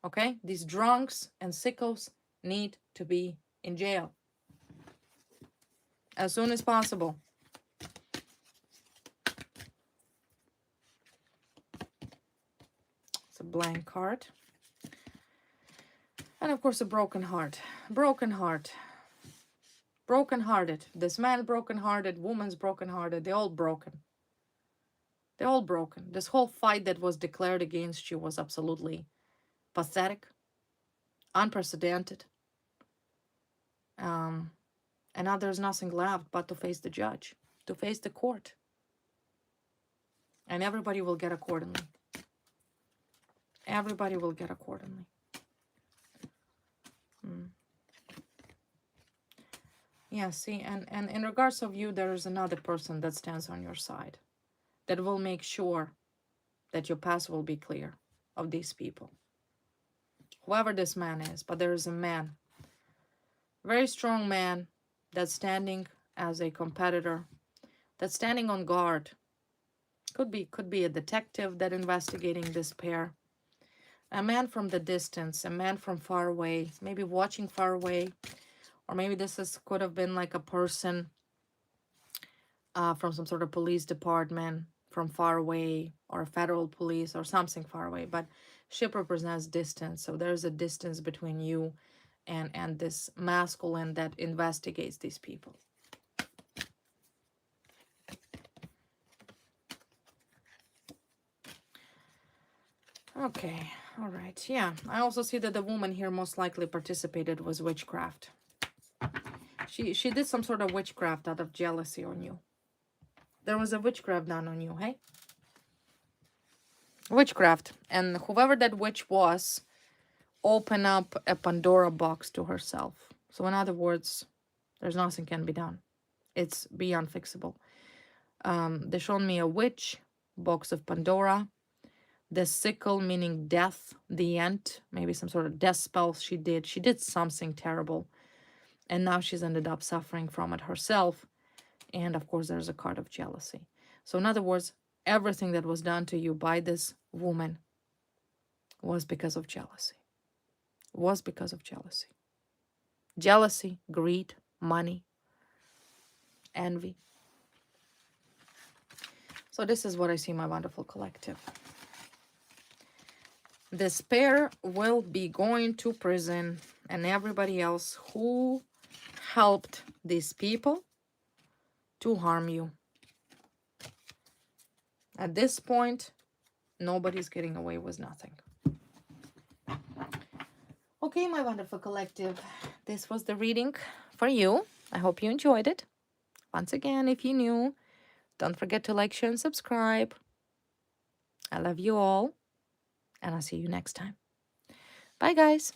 Okay? These drunks and sickos need to be in jail as soon as possible. a blank card. And of course, a broken heart. Broken heart. Broken-hearted. This man broken-hearted, woman's broken-hearted. They're all broken. They're all broken. This whole fight that was declared against you was absolutely pathetic, unprecedented. And now there's nothing left but to face the judge, to face the court. And everybody will get accordingly. Everybody will get accordingly. Yeah, see, and in regards of you, there is another person that stands on your side that will make sure that your path will be clear of these people. Whoever this man is, but there is a man, very strong man, that's standing as a competitor, that's standing on guard. Could be a detective that investigating this pair. A man from the distance, a man from far away, maybe watching far away, or maybe could have been like a person from some sort of police department from far away, or federal police or something far away. But ship represents distance, so there's a distance between you and this masculine that investigates these people. Okay, all right. Yeah, I also see that the woman here most likely participated was witchcraft. She did some sort of witchcraft out of jealousy on you. There was a witchcraft done on you, hey? Witchcraft. And whoever that witch was, opened up a Pandora box to herself. So in other words, there's nothing can be done. It's beyond fixable. They showed me a witch, box of Pandora, the sickle meaning death, the end, maybe some sort of death spell she did. She did something terrible. And now she's ended up suffering from it herself. And of course, there's a card of jealousy. So in other words, everything that was done to you by this woman was because of jealousy. Was because of jealousy. Jealousy, greed, money, envy. So this is what I see, my wonderful collective. This pair will be going to prison, and everybody else who helped these people to harm you. At this point, nobody's getting away with nothing. Okay, my wonderful collective, this was the reading for you. I hope you enjoyed it. Once again, if you're new, don't forget to like, share, and subscribe. I love you all, and I'll see you next time. Bye, guys.